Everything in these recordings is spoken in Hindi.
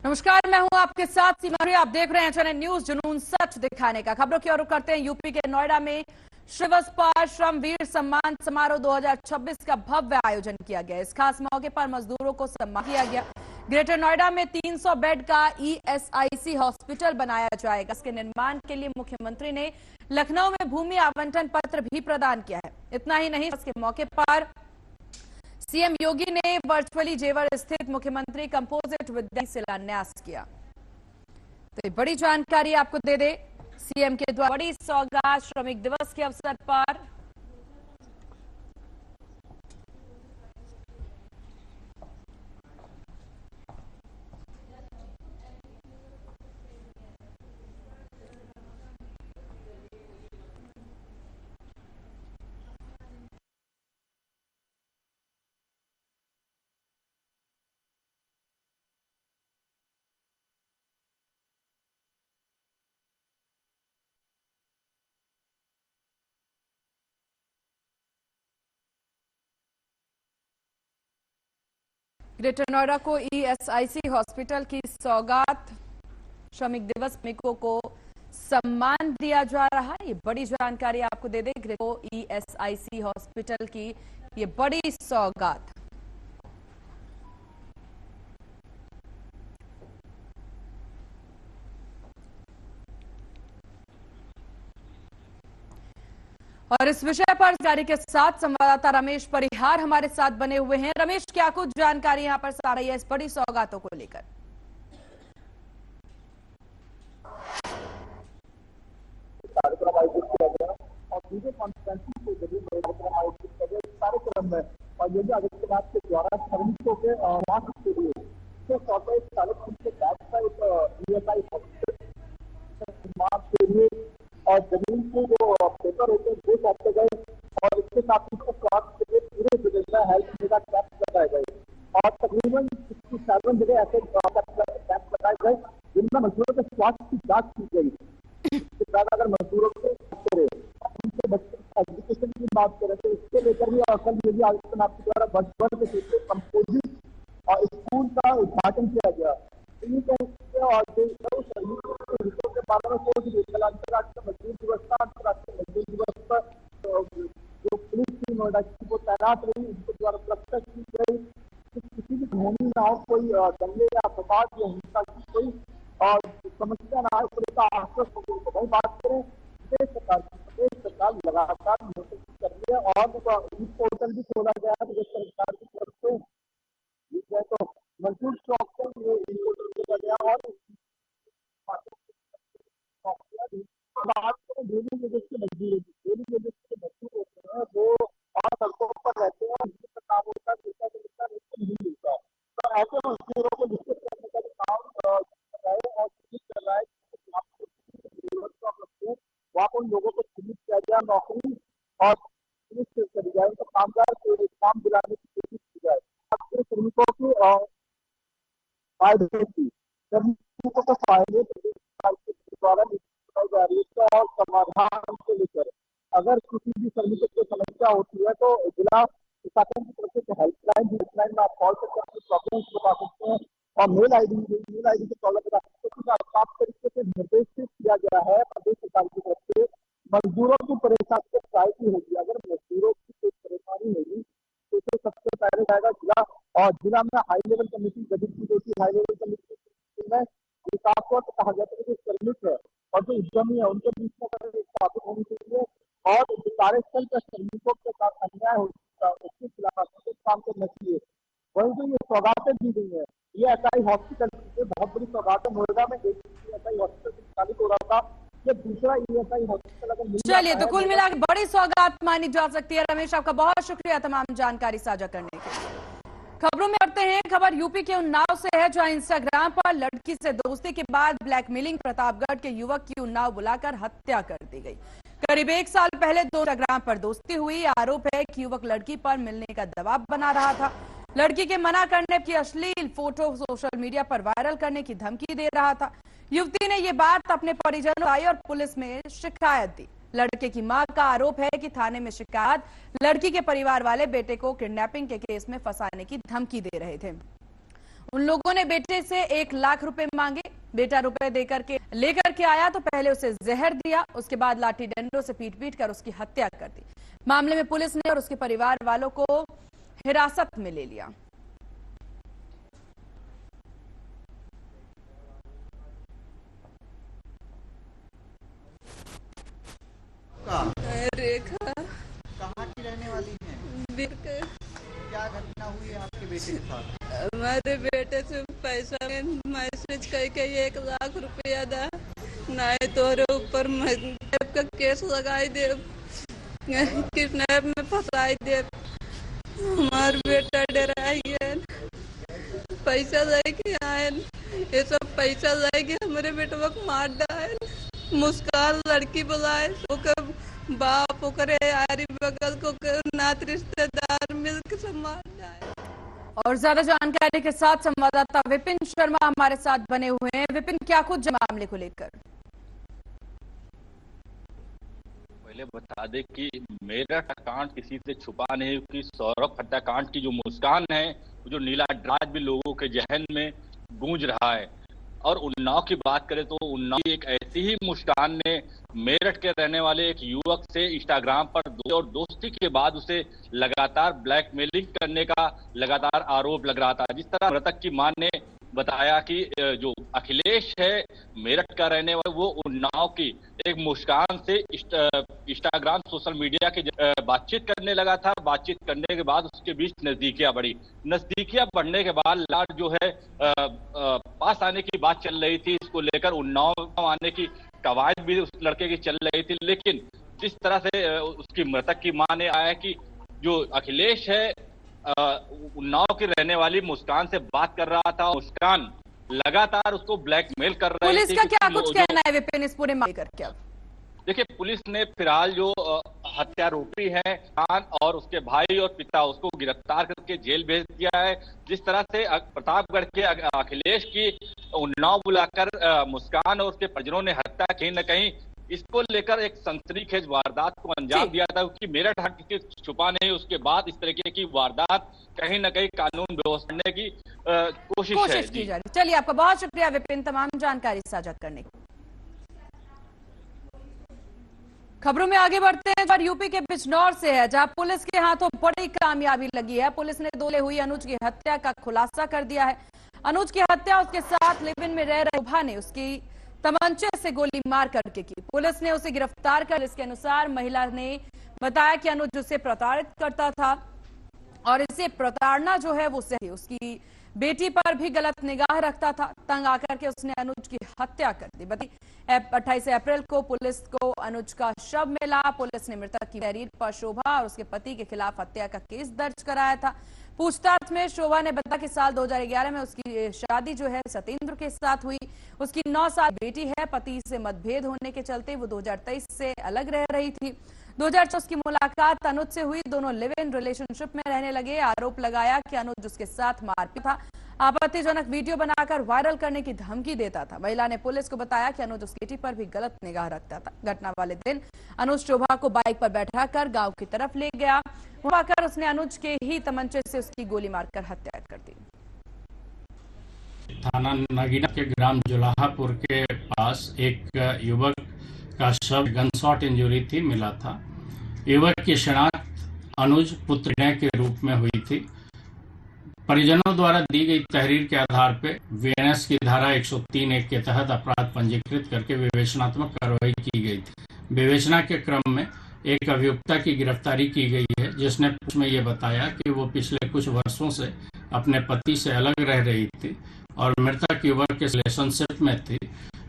नमस्कार, मैं हूं आपके साथ सीमा। आप देख रहे हैं चैनल न्यूज, जुनून सच दिखाने का। खबरों की ओर रुख करते हैं। यूपी के नोएडा में श्रीवस्पा श्रमवीर सम्मान समारोह 2026 का भव्य आयोजन किया गया। इस खास मौके पर मजदूरों को सम्मान किया गया। ग्रेटर नोएडा में 300 बेड का ईएसआईसी हॉस्पिटल बनाया जाएगा। इसके निर्माण के लिए मुख्यमंत्री ने लखनऊ में भूमि आवंटन पत्र भी प्रदान किया है। इतना ही नहीं, इसके मौके पर सीएम योगी ने वर्चुअली जेवर स्थित मुख्यमंत्री कंपोजिट विद्यालय का शिलान्यास किया। तो ये बड़ी जानकारी आपको दे दे, सीएम के द्वारा बड़ी सौगात श्रमिक दिवस के अवसर पर। ग्रेटर नोएडा को ईएसआईसी हॉस्पिटल की सौगात, श्रमिक दिवस श्रमिकों को सम्मान दिया जा रहा है। ये बड़ी जानकारी आपको दे दें, ग्रेटर ईएसआईसी हॉस्पिटल की ये बड़ी सौगात। और इस विषय पर जानकारी के साथ संवाददाता रमेश परिहार हमारे साथ बने हुए हैं। रमेश, क्या कुछ जानकारी यहां पर आ रही है इस बड़ी सौगातों को लेकर? कार्यक्रम आयोजित किया गया और वीडियो कॉन्फ्रेंसिंग के जरिए कार्यक्रम आयोजित किया गया। कार्यक्रम में और योगी आदित्यनाथ के द्वारा श्रमिकों के स्वास्थ्य के लिए 140 के बैच का एक ईएसआई हॉस्पिटल के लिए और जमीन के जो पेपर होते हैं वो काटे गए और इसके साथ ही स्वास्थ्य के लिए पूरे जिले में हेल्थ मेगा कैंप लगाए गए और तकरीबन 67 जगह ऐसे कैंप लगाए गए जिनमें मजदूरों के स्वास्थ्य की जांच की गई। इसके बाद अगर मजदूरों के उनके बच्चों की एजुकेशन की बात करें तो इसके लेकर भी कल योगी आदित्यनाथ के द्वारा वर्चुअल के जरिए कंपोजिट और स्कूल का उद्घाटन किया गया। और जो के बारे में अंतर्राष्ट्रीय मजदूर दिवस का अंतर्राष्ट्रीय मजदूर दिवस पर जो पुलिस की नोएडा की वो तैनात रही, उनके द्वारा प्रस्तुत की गई कि किसी भी भूमि ना हो, कोई दंगे या अपवाद या हिंसा की कोई और समस्या ना हो, पुलिस का आश्वस्त होकर वही बात करें। प्रदेश सरकार लगातार नोटिस कर रही है और पोर्टल भी खोला गया है प्रदेश सरकार की तरफ से। तो मजदूर चौक पर पोर्टल खोला गया और बात करें डेली वेजेस के मजदूर होते हैं वो और सड़कों पर रहते हैं, जिसका काम होता है नहीं मिलता, तो ऐसे मजदूरों को निश्चित करने का काम कर रहा है वहाँ पर उन लोगों को चिन्हित किया गया, नौकरी और करी जाए, उनको कामगार काम दिलाने की कोशिश की जाए। अब श्रमिकों की फायदे की श्रमिकों को फायदे द्वारा बताई जा रही है और समाधान को लेकर अगर किसी भी श्रमिक को समस्या होती है तो जिला प्रशासन की तरफ से हेल्पलाइन में आप कॉल करके अपनी प्रॉब्लम बता सकते हैं और मेल आईडी से कॉल बता सकते हैं। साफ तरीके से निर्देशित किया गया है प्रदेश सरकार की तरफ से मजदूरों की परेशानी को प्रायोरिटी होगी। अगर मजदूरों की कोई परेशानी होगी तो सबसे पहले जाएगा जिला और जिला में हाई लेवल कमेटी गठित की गई थी। हाई लेवल कमेटी में कहा गया था कि श्रमिक है और जो उद्यमी है उनके बीच में स्थापित होनी चाहिए और कार्यस्थल पर श्रमिकों के साथ अन्याय होता है उसके खिलाफ काम करना चाहिए। वही जो ये सौगातें दी गई है, ये एसआई हॉस्पिटल बहुत बड़ी सौगातें नोएडा में एक एसआई हॉस्पिटल संचालित हो रहा था, ये दूसरा ईएसआई हॉस्पिटल अगर चलिए, तो कुल मिलाकर बड़ी सौगात मानी जा सकती है। रमेश, आपका बहुत शुक्रिया तमाम जानकारी साझा करने के लिए। खबरों में बढ़ते हैं। खबर यूपी के उन्नाव से है, जहां इंस्टाग्राम पर लड़की से दोस्ती के बाद ब्लैकमेलिंग प्रतापगढ़ के युवक की उन्नाव बुलाकर हत्या कर दी गई। करीब 1 साल पहले इंस्टाग्राम पर दोस्ती हुई। आरोप है कि युवक लड़की पर मिलने का दबाव बना रहा था। लड़की के मना करने की अश्लील फोटो सोशल मीडिया पर वायरल करने की धमकी दे रहा था। युवती ने ये बात अपने परिजनों को आई और पुलिस में शिकायत दी। लड़के की मां का आरोप है कि थाने में शिकायत, लड़की के परिवार वाले बेटे को किडनैपिंग के केस में फंसाने की धमकी दे रहे थे। उन लोगों ने बेटे से 1 लाख रुपए मांगे। बेटा रुपए लेकर के आया तो पहले उसे जहर दिया, उसके बाद लाठी डंडों से पीट कर उसकी हत्या कर दी। मामले में पुलिस ने और उसके परिवार वालों को हिरासत में ले लिया। रेखा कहाँ की रहने वाली हैं? क्या घटना हुई है आपके बेटे के साथ? हमारे बेटे से पैसा मैसेज करके 1 लाख रुपया दा, नहीं तोरे ऊपर किडनैप का केस लगाई दे, किडनैप में फंसाई दे। हमार बेटा डराई है, पैसा लेके आए, ये सब पैसा लेके हमारे बेटवा को मार डाल। मुस्कान लड़की बुलाए, ओकर बाप ओकरे आरी बगल को नात रिश्तेदार मिलकर सब मार डाले। और ज्यादा जानकारी के साथ संवाददाता विपिन शर्मा हमारे साथ बने हुए हैं। विपिन, क्या कुछ मामले को लेकर? पहले बता दें कि मेरठ कांड किसी से छुपा नहीं, कि सौरभ हत्याकांड की जो मुस्कान है, जो नीला ड्राज भी लोगों के जहन में गूंज रहा है। और उन्नाव की बात करें तो उन्नाव की एक ऐसी ही मुस्कान ने मेरठ के रहने वाले एक युवक से इंस्टाग्राम पर और दोस्ती के बाद उसे लगातार ब्लैकमेलिंग करने का लगातार आरोप लग रहा था। जिस तरह मृतक की मां ने बताया कि जो अखिलेश है मेरठ का रहने वाला, वो उन्नाव की एक मुस्कान से इंस्टाग्राम सोशल मीडिया की बातचीत करने लगा था। बातचीत करने के बाद उसके बीच नजदीकियां बढ़ने के बाद लाड जो है पास आने की बात चल रही थी। इसको लेकर उन्नाव आने की कवायद भी उस लड़के की चल रही थी। लेकिन जिस तरह से उसकी मृतक की मां ने आया कि जो अखिलेश है उन्नाव की रहने वाली मुस्कान से बात कर रहा था, मुस्कान लगातार उसको ब्लैकमेल कर रही थी। पुलिस का क्या कुछ कहना है विपिन इस पूरे मामले पर? क्या देखिए, पुलिस ने फिलहाल जो हत्यारोपी है खान और उसके भाई और पिता, उसको गिरफ्तार करके जेल भेज दिया है। जिस तरह से प्रतापगढ़ के अखिलेश की उन्नाव बुलाकर मुस्कान और उसके परिजनों ने हत्या कहीं न कहीं इसको लेकर एक सनसनीखेज वारदात को अंजाम दिया था, क्योंकि मेरठ हट के छुपा नहीं। उसके बाद इस तरीके की वारदात कहीं न कहीं कानून व्यवस्था की कोशिश की जा रही। चलिए, आपका बहुत शुक्रिया विपिन तमाम जानकारी साझा करने की। खबरों में आगे बढ़ते हैं और यूपी के बिजनौर से है, जहां पुलिस के हाथों बड़ी कामयाबी लगी है। पुलिस ने दोले हुई अनुज की हत्या का खुलासा कर दिया है। अनुज की हत्या उसके साथ लिव इन में रह रहे शोभा ने उसकी तमंचे से गोली मार करके की। पुलिस ने उसे गिरफ्तार कर, इसके अनुसार महिला ने बताया कि अनुज उसे प्रताड़ित करता था और इसे प्रताड़ना जो है वो सही, उसकी बेटी पर भी गलत निगाह रखता था। तंग आकर के उसने अनुज की हत्या कर दी। 28 अप्रैल को पुलिस को अनुज का शव मिला। पुलिस ने मृतक की तहरीर पर शोभा और उसके पति के खिलाफ हत्या का केस दर्ज कराया था। पूछताछ में शोभा ने बताया कि साल 2011 में उसकी शादी जो है सतेंद्र के साथ हुई। उसकी 9 साल बेटी है। पति से मतभेद होने के चलते वो 2023 से अलग रह रही थी। 2014 की मुलाकात अनुज से हुई। दोनों लिव इन रिलेशनशिप में रहने लगे। आरोप लगाया कि अनुज उसके साथ मारपीट था। आपत्तिजनक वीडियो बनाकर वायरल करने की धमकी देता था। महिला ने पुलिस को बताया कि अनुज उसकी बेटी पर भी गलत निगाह रखता था। घटना वाले दिन अनुज शोभा को बाइक पर बैठाकर गांव की तरफ ले गया। वहां आकर उसने अनुज के ही तमंचे से उसकी गोली मारकर हत्या कर दी। थाना नगीना के ग्राम जुलाहापुर के पास एक युवक का शव गनशॉट इंजरी थी मिला था। युवक की शिनाख्त अनुज पुत्र के रूप में हुई थी। परिजनों द्वारा दी गई तहरीर के आधार पर वीएनएस की धारा 103(1) के तहत अपराध पंजीकृत करके विवेचनात्मक कार्रवाई की गई थी। विवेचना के क्रम में एक अभियुक्ता की गिरफ्तारी की गई है, जिसने उसमें ये बताया कि वो पिछले कुछ वर्षों से अपने पति से अलग रह रही थी और मृतक युवक के रिलेशनशिप में थी।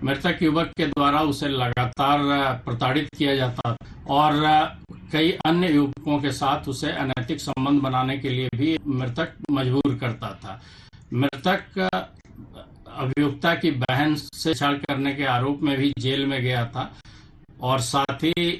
मृतक युवक के द्वारा उसे लगातार प्रताड़ित किया जाता और कई अन्य युवकों के साथ उसे अनैतिक संबंध बनाने के लिए भी मृतक मजबूर करता था। मृतक अभियुक्ता की बहन से छेड़ करने के आरोप में भी जेल में गया था और साथ ही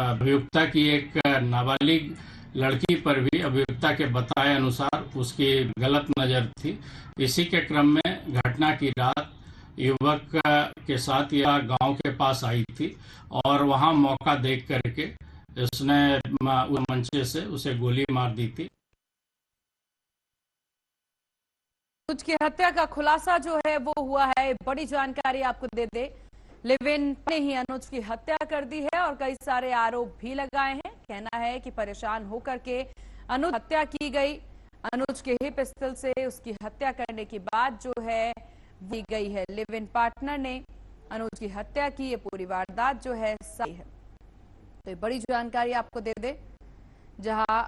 अभियुक्ता की एक नाबालिग लड़की पर भी अभियुक्ता के बताए अनुसार उसकी गलत नजर थी। इसी के क्रम में घटना की रात युवक के साथ यह गांव के पास आई थी और वहां मौका देख करके उसने उस मंचे से उसे गोली मार दी थी। अनुज की हत्या का खुलासा जो है वो हुआ है। बड़ी जानकारी आपको दे दे, लिव इन ने ही अनुज की हत्या कर दी है और कई सारे आरोप भी लगाए हैं। कहना है कि परेशान होकर के अनुज हत्या की गई। अनुज के ही पिस्टल से उसकी हत्या करने के बाद जो है दी गई है। लिव इन पार्टनर ने अनुज की हत्या की, ये पूरी वारदात जो है सही है। तो ये बड़ी जानकारी आपको दे दे, जहां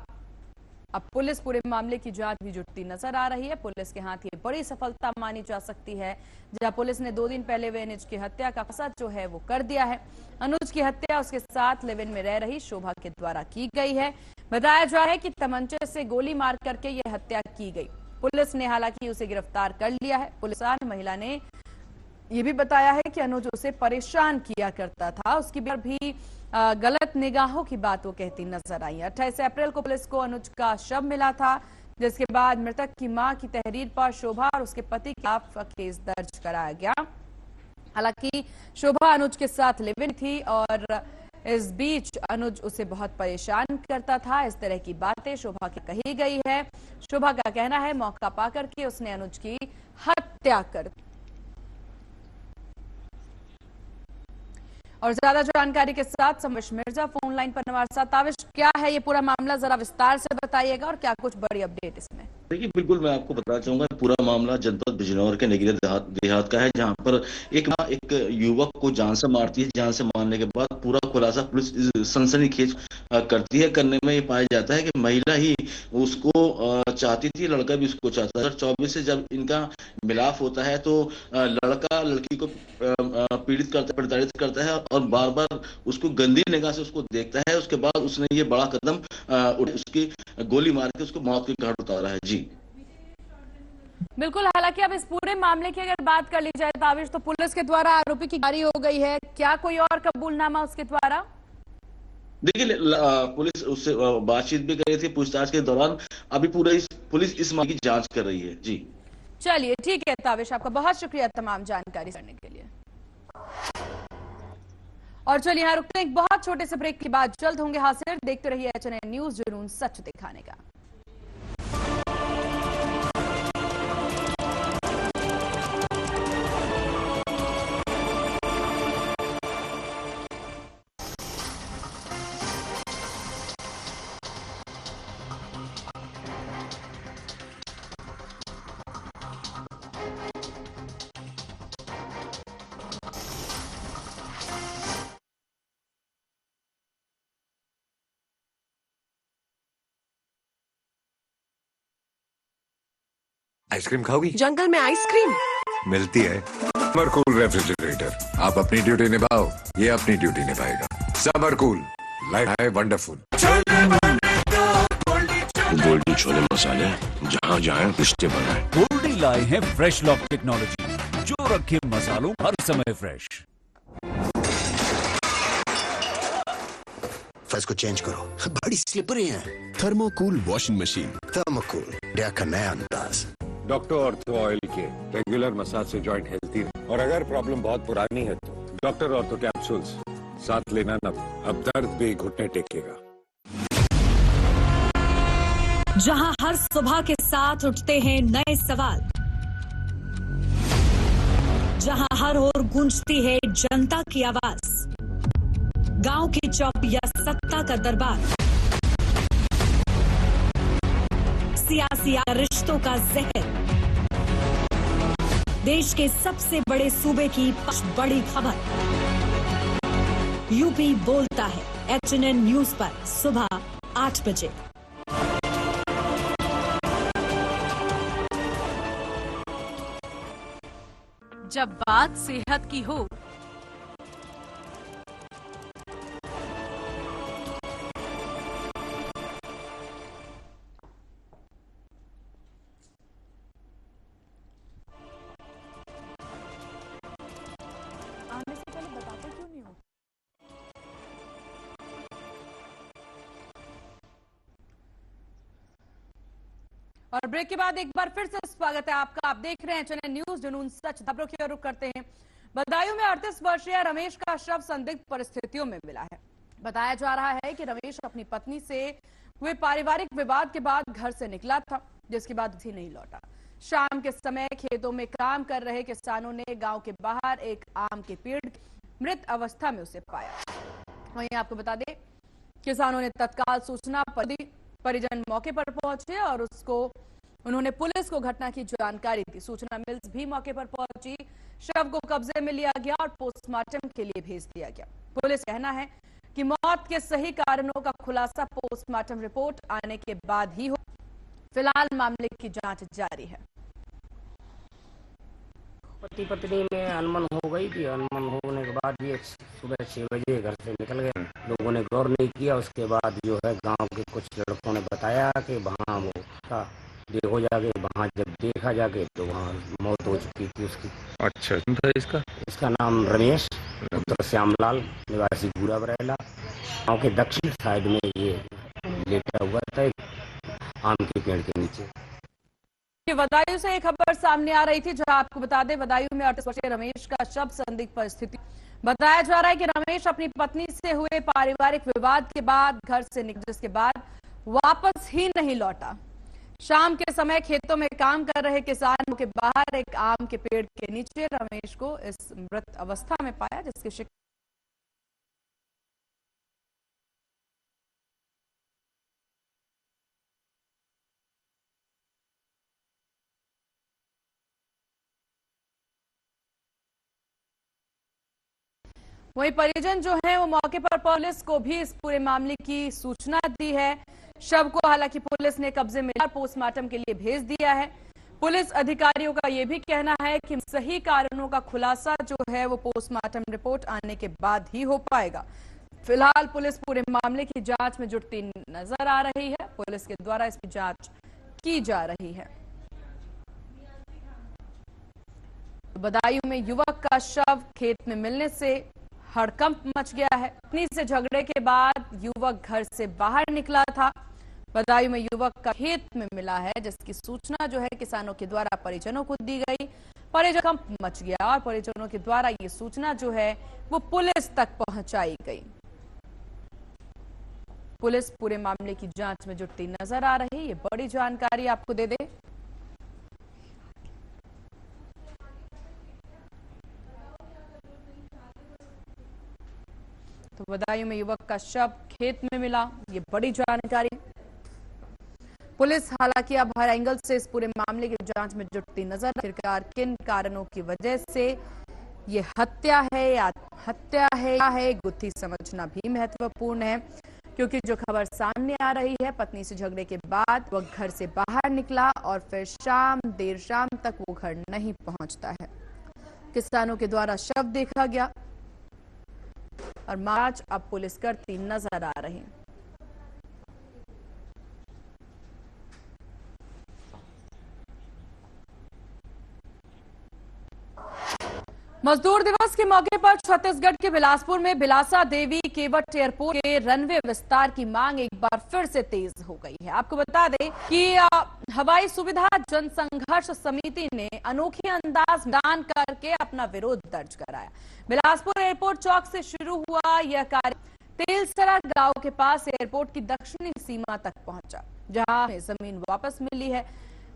अब पुलिस पूरे मामले की जांच भी जुटती नजर आ रही है। पुलिस के हाथ ये बड़ी सफलता मानी जा सकती है, जहां पुलिस ने 2 दिन पहले वे अनुज की हत्या का खुलासा जो है वो कर दिया है। अनुज की हत्या उसके साथ लिव इन में रह रही शोभा के द्वारा की गई है। बताया जा रहा है कि तमंचे से गोली मार करके ये हत्या की गई। पुलिस ने हालांकि उसे गिरफ्तार कर लिया है। पुलिस महिला ने ये भी बताया है कि अनुज उसे परेशान किया करता था। उसकी भी गलत निगाहों की बात वो कहती नजर आई। 28 अप्रैल को पुलिस को अनुज का शव मिला था, जिसके बाद मृतक की मां की तहरीर पर शोभा और उसके पति के खिलाफ केस दर्ज कराया गया। हालांकि शोभा अनुज के साथ लिव इन थी और इस बीच अनुज उसे बहुत परेशान करता था। इस तरह की बातें शोभा की कही गई है। शोभा का कहना है मौका पाकर के उसने अनुज की हत्या कर दी। और ज्यादा जानकारी के साथ समविश मिर्जा फोन लाइन पर हमारे साथ। ताविश, क्या है ये पूरा मामला, जरा विस्तार से बताइएगा और क्या कुछ बड़ी अपडेट इसमें? देखिए, बिल्कुल मैं आपको बताना चाहूंगा, पूरा मामला जनपद बिजनौर के नगीना देहात का है, जहां पर एक युवक को जान से मारती है। जान से मारने के बाद पूरा खुलासा पुलिस सनसनीखेज करती है। करने में ये पाया जाता है कि महिला ही उसको चाहती थी, लड़का भी उसको चाहता था। 2024 से जब इनका मिलाप होता है तो लड़का लड़की को पीड़ित करता, प्रताड़ित करता है और बार बार उसको गंदी निगाह से उसको देखता है। उसके बाद उसने ये बड़ा कदम उसकी गोली मार के उसको मौत के घाट उतारा है। जी बिल्कुल। हालांकि अब इस पूरे मामले की अगर बात कर ली जाए ताविश, तो पुलिस के द्वारा आरोपी की गिरफ्तारी हो गई है। क्या कोई और कबूलनामा उसके द्वारा? देखिए, पुलिस उससे बातचीत भी कर रही थी पूछताछ के दौरान। अभी पुलिस इस मामले की जांच कर रही है। जी चलिए, ठीक है ताविश, आपका बहुत शुक्रिया तमाम जानकारी करने के लिए। और चलिए यहाँ रुकते हैं एक बहुत छोटे से ब्रेक के बाद जल्द होंगे हाजिर। देखते रहिए HNN न्यूज, जुनून सच दिखाने का। आइसक्रीम खाओगी? जंगल में आइसक्रीम मिलती है। समरकूल रेफ्रिजरेटर, आप अपनी ड्यूटी निभाओ, ये अपनी ड्यूटी निभाएगा। समरकूल, लाइफ है वंडरफुल। गोल्डी छोले मसाले, जहाँ जाए रिश्ते बनाए। गोल्डी लाए हैं फ्रेश लॉक टेक्नोलॉजी, जो रखे मसालों हर समय फ्रेश। फर्श को चेंज करो, बड़ी स्लिपरी है। थर्मोकूल वॉशिंग मशीन, थर्मोकूल, इंडिया का नया अंदाज। डॉक्टर ऑर्थो ऑयल के रेगुलर मसाज से जॉइंट हेल्थी रहे। और अगर प्रॉब्लम बहुत पुरानी है तो डॉक्टर ऑर्थो कैप्सूल्स साथ लेना ना, अब दर्द भी घुटने टेकेगा। जहां हर सुबह के साथ उठते हैं नए सवाल, जहां हर ओर गूंजती है जनता की आवाज, गांव की चौप या सत्ता का दरबार, सियासी रिश्तों का जहर, देश के सबसे बड़े सूबे की बड़ी खबर। यूपी बोलता है HNN न्यूज पर सुबह 8 बजे। जब बात सेहत की हो, आने से पहले बताते क्यों नहीं हो? और ब्रेक के बाद एक बार फिर से स्वागत है आपका। आप देख रहे हैं HNN न्यूज, जुनून सच। खबरों की ओर रुख करते हैं। बदायूं में 38 वर्षीय रमेश का शव संदिग्ध परिस्थितियों में मिला है। बताया जा रहा है कि रमेश अपनी पत्नी से हुए पारिवारिक विवाद के बाद घर से निकला था, जिसके बाद भी नहीं लौटा। शाम के समय खेतों में काम कर रहे किसानों ने गांव के बाहर एक आम के पेड़ मृत अवस्था में उसे पाया। वहीं आपको बता दें, किसानों ने तत्काल सूचना पर दी। परिजन मौके पर पहुंचे और उन्होंने पुलिस को घटना की जानकारी दी। सूचना मिल्स भी मौके पर पहुंची, शव को कब्जे में लिया गया और पोस्टमार्टम के लिए भेज दिया गया। पुलिस कहना है कि मौत के सही कारणों का खुलासा पोस्टमार्टम रिपोर्ट आने के बाद ही हो। फिलहाल मामले की जांच जारी है। पति पत्नी में अनबन हो गई थी। अनबन होने के बाद ये सुबह 6 बजे घर से निकल गए। लोगों ने गौर नहीं किया। उसके बाद जो है गांव के कुछ लड़कों ने बताया कि वहाँ वो था, देखो जाके वहाँ जब देखा जाके तो वहाँ मौत हो चुकी थी उसकी। अच्छा, इसका नाम रमेश पुत्र श्यामलाल निवासी पूरा बरेला। गाँव के दक्षिण साइड में ये लेटा हुआ था आम के पेड़ के नीचे। बदायूं से एक खबर सामने आ रही थी, जहां आपको बता दें बदायूं में 38 वर्षीय रमेश का शव संदिग्ध परिस्थिति। बताया जा रहा है कि रमेश अपनी पत्नी से हुए पारिवारिक विवाद के बाद घर से निकला, जिसके बाद वापस ही नहीं लौटा। शाम के समय खेतों में काम कर रहे किसानों के बाहर एक आम के पेड़ के नीचे रमेश को इस मृत अवस्था में पाया, जिसकी वहीं परिजन जो है वो मौके पर पुलिस को भी इस पूरे मामले की सूचना दी है। शव को हालांकि पुलिस ने कब्जे में पोस्टमार्टम के लिए भेज दिया है। पुलिस अधिकारियों का यह भी कहना है कि सही कारणों का खुलासा जो है वो पोस्टमार्टम रिपोर्ट आने के बाद ही हो पाएगा। फिलहाल पुलिस पूरे मामले की जांच में जुटती नजर आ रही है। पुलिस के द्वारा इसकी जांच की जा रही है। बदायूं में युवक का शव खेत में मिलने से हड़कंप मच गया है। पत्नी से झगड़े के बाद युवक घर से बाहर निकला था। बदायूं में युवक का खेत में मिला है, जिसकी सूचना जो है किसानों के द्वारा परिजनों को दी गई। परिजन कंप मच गया और परिजनों के द्वारा ये सूचना जो है वो पुलिस तक पहुंचाई गई। पुलिस पूरे मामले की जांच में जुटती नजर आ रही है। ये बड़ी जानकारी आपको दे दे। तो बदायूं में युवक का शव खेत में मिला, ये बड़ी जानकारी। पुलिस हालांकि अब हर एंगल से इस पूरे मामले की जांच में जुटती नजर। आखिरकार किन कारणों की वजह से ये हत्या है या हत्या है गुत्थी समझना भी महत्वपूर्ण है, क्योंकि जो खबर सामने आ रही है, पत्नी से झगड़े के बाद वह घर से बाहर निकला और फिर देर शाम तक वो घर नहीं पहुंचता है। किसानों के द्वारा शव देखा गया और जांच अब पुलिस करती नजर आ रही। मजदूर दिवस के मौके पर छत्तीसगढ़ के बिलासपुर में बिलासा देवी केवट एयरपोर्ट के रनवे विस्तार की मांग एक बार फिर से तेज हो गई है। आपको बता दें कि हवाई सुविधा जनसंघर्ष समिति ने अनोखे अंदाज में दान करके अपना विरोध दर्ज कराया। बिलासपुर एयरपोर्ट चौक से शुरू हुआ यह कार्य तेलसरा गांव के पास एयरपोर्ट की दक्षिणी सीमा तक पहुंचा, जहां जमीन वापस मिली है,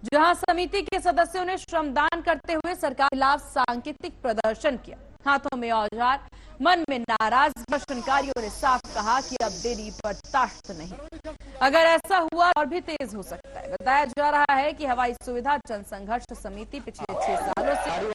जहां समिति के सदस्यों ने श्रमदान करते हुए सरकार के खिलाफ सांकेतिक प्रदर्शन किया। हाथों में औजार, मन में नाराज प्रदर्शनकारियों ने साफ कहा कि अब देरी बर्दाश्त नहीं। अगर ऐसा हुआ और भी तेज हो सकता है। बताया जा रहा है कि हवाई सुविधा जनसंघर्ष समिति पिछले 6 सालों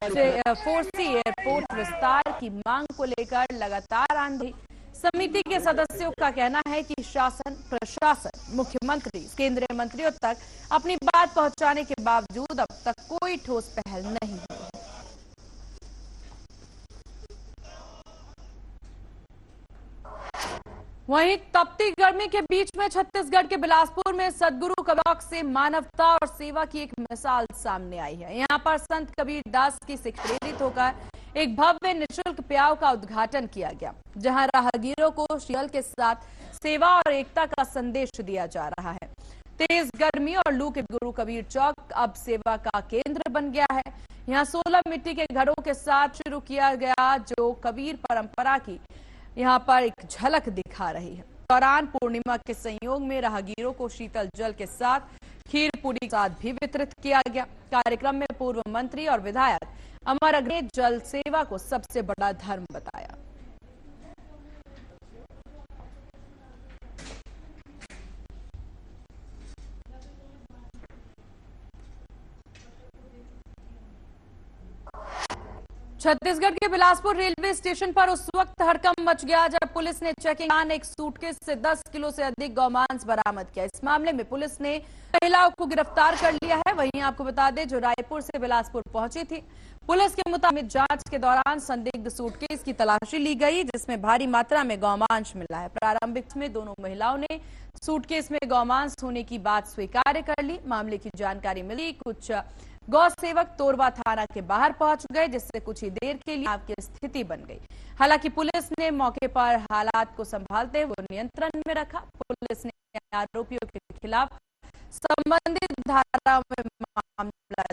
से 4C एयरपोर्ट विस्तार की मांग को लेकर लगातार आंदोलन। समिति के सदस्यों का कहना है कि शासन, प्रशासन, मुख्यमंत्री, केंद्रीय मंत्रियों तक अपनी बात पहुंचाने के बावजूद अब तक कोई ठोस पहल नहीं हुई है। वहीं तपती गर्मी के बीच में छत्तीसगढ़ के बिलासपुर में सदगुरु कबीर से मानवता और सेवा की एक मिसाल सामने आई है। यहां पर संत कबीर दास की शिक्षा प्रेरित होकर एक भव्य निःशुल्क प्याऊ का उद्घाटन किया गया, जहां राहगीरों को शील के साथ सेवा और एकता का संदेश दिया जा रहा है। तेज गर्मी और लू के गुरु कबीर चौक अब सेवा का केंद्र बन गया है। यहाँ 16 मिट्टी के घरों के साथ शुरू किया गया, जो कबीर परंपरा की यहाँ पर एक झलक दिखा रही है। दौरान पूर्णिमा के संयोग में राहगीरों को शीतल जल के साथ खीर पूरी के साथ भी वितरित किया गया। कार्यक्रम में पूर्व मंत्री और विधायक अमर अग्रवाल ने जल सेवा को सबसे बड़ा धर्म बताया। छत्तीसगढ़ के बिलासपुर रेलवे स्टेशन पर उस वक्त हड़कंप मच गया जब पुलिस ने चेकिंग दौरान एक सूटकेस से 10 किलो से अधिक गौमांस बरामद किया। इस मामले में पुलिस ने महिलाओं को गिरफ्तार कर लिया है। वहीं आपको बता दें, जो रायपुर से बिलासपुर पहुंची थी, पुलिस के मुताबिक जांच के दौरान संदिग्ध सूटकेस की तलाशी ली गई, जिसमें भारी मात्रा में गौमांस मिला है। प्रारंभिक में दोनों महिलाओं ने सूटकेस में गौमांस होने की बात स्वीकार कर ली। मामले की जानकारी मिली, कुछ गौ सेवक तोरवा थाना के बाहर पहुंच गए, जिससे कुछ ही देर के लिए आपकी स्थिति बन गई। हालांकि पुलिस ने मौके पर हालात को संभालते हुए नियंत्रण में रखा। पुलिस ने आरोपियों के खिलाफ संबंधित धाराओं में मामला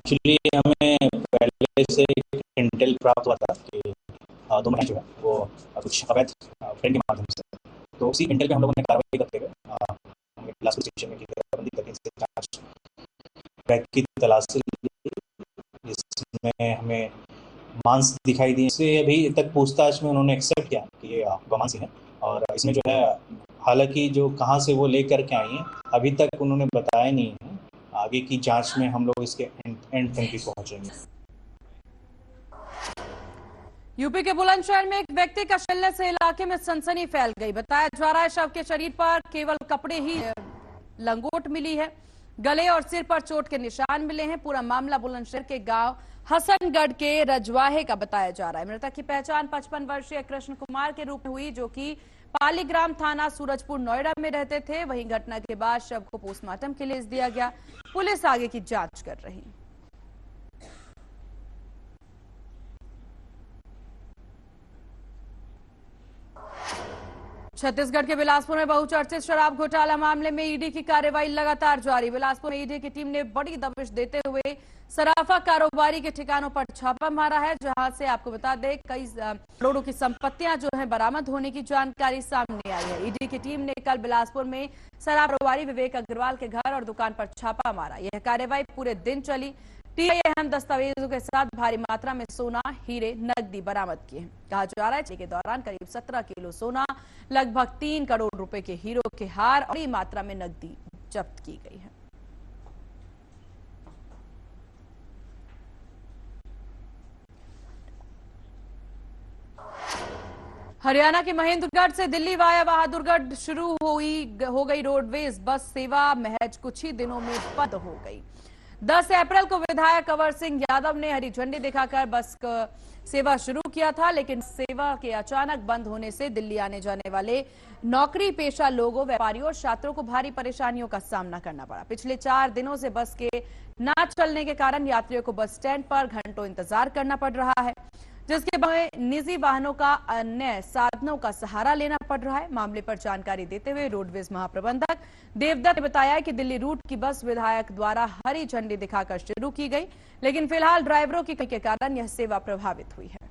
एक्चुअली हमें पहले से इंटेल प्राप्त हुआ था कि दो महिला जो है वो कुछ अवैध फ्रेंड के माध्यम से, तो उसी इंटेल पे हम लोगों ने कार्रवाई करते हुए हमें बिलासपुर स्टेशन में घेराबंदी करके जांच बैग की तलाशी ली, जिसमें हमें मांस दिखाई दिए। इससे अभी तक पूछताछ में उन्होंने एक्सेप्ट किया कि ये गौमांस है, और इसमें जो है हालांकि जो कहाँ से वो लेकर के आई हैं अभी तक उन्होंने बताया नहीं है। आगे की जांच में हम लोग इसके एंड तक भी पहुंचेंगे। यूपी के बुलंदशहर में एक व्यक्ति का शल्य से इलाके में सनसनी फैल गई। बताया जा रहा है शव के शरीर पर केवल कपड़े ही लंगोट मिली है। गले और सिर पर चोट के निशान मिले हैं। पूरा मामला बुलंदशहर के गांव हसनगढ़ के रजवाहे का बताया जा रहा है। मृतक की पहचान 55 वर्षीय कृष्ण कुमार के रूप में हुई, जो कि पालीग्राम थाना सूरजपुर नोएडा में रहते थे। वहीं घटना के बाद शव को पोस्टमार्टम के लिए भेज दिया गया। पुलिस आगे की जांच कर रही। छत्तीसगढ़ के बिलासपुर में बहुचर्चित शराब घोटाला मामले में ईडी की कार्रवाई लगातार जारी। बिलासपुर में ईडी की टीम ने बड़ी दबिश देते हुए सराफा कारोबारी के ठिकानों पर छापा मारा है, जहां से आपको बता दें कई करोड़ों की संपत्तियां जो है बरामद होने की जानकारी सामने आई है। ईडी की टीम ने कल बिलासपुर में शराब कारोबारी विवेक अग्रवाल के घर और दुकान पर छापा मारा। यह कार्रवाई पूरे दिन चली। टीम ने अहम दस्तावेजों के साथ भारी मात्रा में सोना, हीरे, नकदी बरामद किए हैं। कहा जा रहा है के दौरान करीब 17 किलो सोना, लगभग 3 करोड़ रुपए के हीरो के हार और बड़ी मात्रा में नकदी जब्त की गई है। हरियाणा के महेंद्रगढ़ से दिल्ली वाया बहादुरगढ़ शुरू हो गई रोडवेज बस सेवा महज कुछ ही दिनों में बंद हो गई। 10 अप्रैल को विधायक अवर सिंह यादव ने हरी झंडी दिखाकर बस सेवा शुरू किया था, लेकिन सेवा के अचानक बंद होने से दिल्ली आने जाने वाले नौकरी पेशा लोगों, व्यापारियों और छात्रों को भारी परेशानियों का सामना करना पड़ा। पिछले 4 दिनों से बस के न चलने के कारण यात्रियों को बस स्टैंड पर घंटों इंतजार करना पड़ रहा है, जिसके बाद निजी वाहनों का अन्य साधनों का सहारा लेना पड़ रहा है। मामले पर जानकारी देते हुए रोडवेज महाप्रबंधक देवदत्त ने बताया कि दिल्ली रूट की बस विधायक द्वारा हरी झंडी दिखाकर शुरू की गई, लेकिन फिलहाल ड्राइवरों की कमी के कारण यह सेवा प्रभावित हुई है।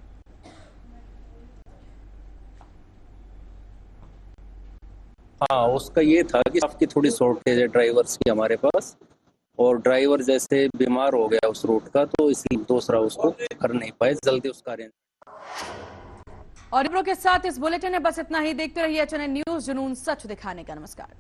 हाँ, उसका ये था कि आपकी थोड़ी शॉर्टेज है ड्राइवर्स की हमारे पास, और ड्राइवर जैसे बीमार हो गया उस रूट का, तो इसलिए दूसरा उसको कर नहीं पाए जल्दी उसका अरेंज। और खबरों के साथ इस बुलेटिन में बस इतना ही। देखते रहिए HNN न्यूज, जुनून सच दिखाने का। नमस्कार।